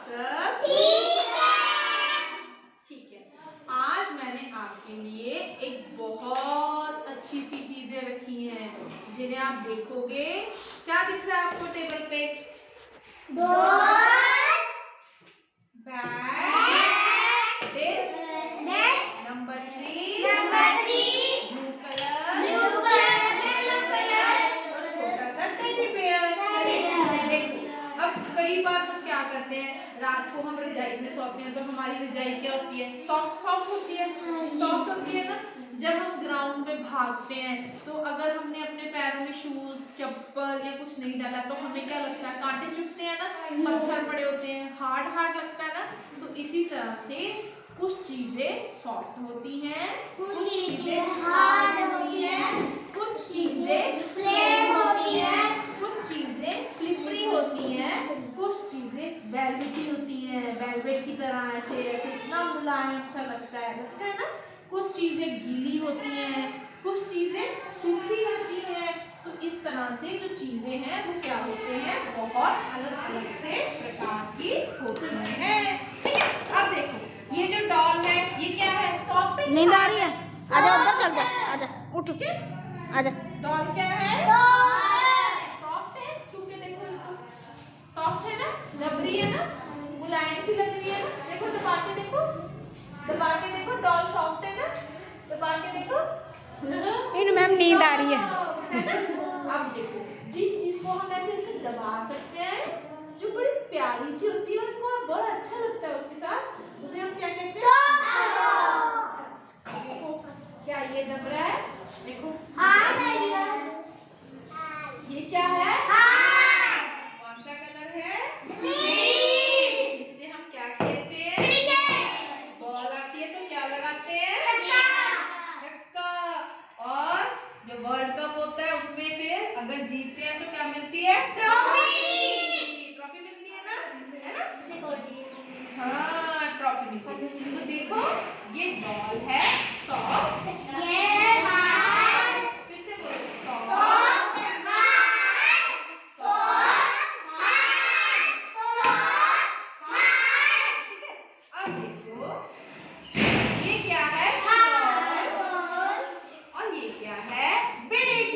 सब ठीक है? ठीक है। आज मैंने आपके लिए एक बहुत अच्छी सी चीजें रखी हैं जिन्हें आप देखोगे। क्या दिख रहा है आपको टेबल पे? नंबर 3 ब्लू कलर और छोटा सा टेडी बेयर। देखो, अब कई बार हम क्या करते हैं, रात को हम रजाई में सोते हैं तो हमारी रजाई क्या होती है? सॉफ्ट होती है। सॉफ्ट होती है ना। जब हम ग्राउंड में भागते हैं तो अगर हमने अपने पैरों में शूज, चप्पल या कुछ नहीं डाला तो हमें क्या लगता है? कांटे चुभते हैं ना, पत्थर पड़े होते हैं, हार्ड लगता है ना। तो इसी तरह से कुछ चीजें सॉफ्ट होती हैं, कुछ चीजें हार्ड होती हैं, कुछ चीजें फ्लेम होती हैं, कुछ चीजें स्लिपरी होती हैं, कुछ चीजें वेलवेटी होती हैं, वेलवेट की तरह ऐसे ऐसे इतना मुलायम सा लगता है ना। कुछ चीजें गीली होती हैं, कुछ चीजें सूखी होती हैं। तो इस तरह से जो चीजें हैं वो क्या होते हैं? बहुत अलग अलग से प्रकार की होती हैं। ठीक है, अब देखो ये जो डॉल है ये क्या है? सॉफ्ट है। नींद आ रही है? आजा उधर चल जा, आजा उठ आजा। डॉल क्या है? सॉफ्ट है। छू के देखो इसको, सॉफ्ट है ना, रबरी है ना, मुलायम सी लग रही है ना। देखो दबा के देखो, दबा के देखो, डॉल सॉफ्ट है ना, दबा के देखो। इन मैम नींद आ रही है ना। अब देखो जिस चीज को हम ऐसे ऐसे दबा सकते हैं जो बड़ी प्यारी सी होती है, उसको बड़ा अच्छा लगता है उसके साथ, उसे हम क्या कहते हैं? देखो क्या ये दब रहा है? देखो ये क्या है? कौन सा कलर है? इससे हम क्या खेलते हैं? बॉल आती है तो क्या लगाते हैं? छक्का। और जो वर्ल्ड कप होता है उसमें फिर अगर जीतते हैं तो क्या मिलती है? ट्रॉफी मिलती है ना, है ना? हाँ, ट्रॉफी मिलती है। तो देखो ये बॉल है सॉफ्ट, फिर से बोलो सॉफ्ट, ठीक है। अब देखो ये क्या है? और ये क्या है? बिग।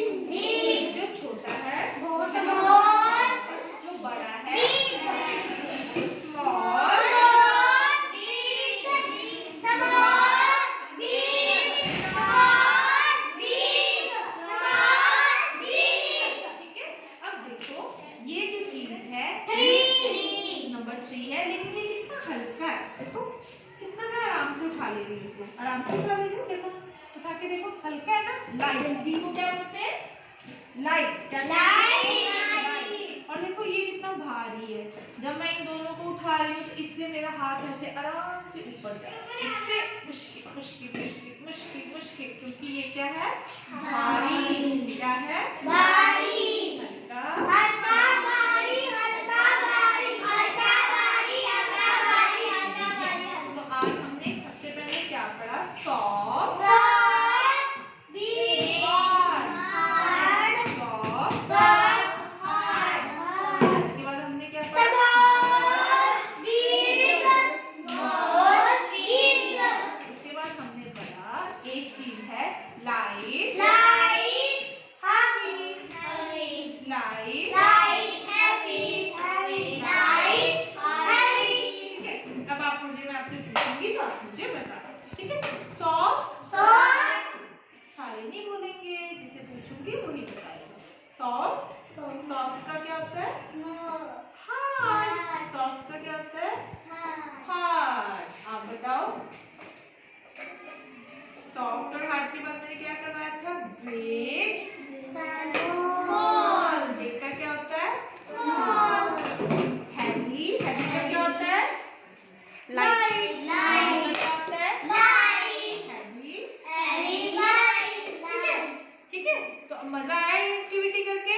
जो छोटा है, जो बड़ा है, स्मॉल, ठीक है। अब देखो ये जो चीज है नंबर 3 है, लेकिन ये कितना हल्का है। देखो कितना मैं आराम से उठा ले रही हूँ इसको, आराम से उठा ले रही हूँ। देखो उठा के देखो, हल्का है ना। लाइट डी को क्या बोलते हैं? लाइट। क्या लाइट। और देखो ये कितना भारी है। जब मैं इन दोनों को उठा रही हूँ तो इससे मेरा हाथ ऐसे आराम से ऊपर जा रहा है, इससे मुश्किल मुश्किल मुश्किल मुश्किल मुश्किल, क्योंकि ये क्या है? भारी। क्या है? तो आज हमने सबसे पहले क्या पढ़ा? सॉफ्ट, उसके बाद हमने क्या पढ़ा? उसके बाद हमने पढ़ा एक चीज है लाइट, ठीक है। अब आप मुझे, मैं आपसे पूछूंगी तो आप मुझे बताओ, ठीक है? सॉफ्ट, सारे नहीं बोलेंगे, जिससे पूछूंगी वही बताएगा। सॉफ्ट, सॉफ्ट का क्या होता है? हार्ड। सॉफ्ट का क्या होता है? हार्ड। आप बताओ। सॉफ्ट और हार्ड के बाद मैंने क्या करवाया था? Big, small. बिग का क्या होता है? स्मॉल। हैवी, हैवी का क्या होता है? लाइट। लाइट का क्या होता है? हैवी, ठीक है। तो अब मजा आया एक्टिविटी करके?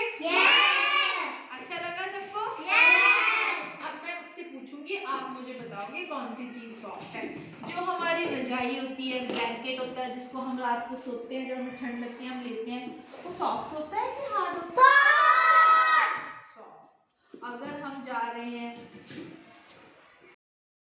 अच्छा लगा सबको? अब मैं आपसे पूछूंगी, आप मुझे बताओगे कौन सी चीज सॉफ्ट है? जो हमारी रजाई होती है, ब्लैंकेट होता है जिसको हम रात को सोते हैं, जब हमें ठंड लगती है हम लेते हैं, वो सॉफ्ट होता है कि हार्ड होता है? सॉफ्ट। अगर हम जा रहे हैं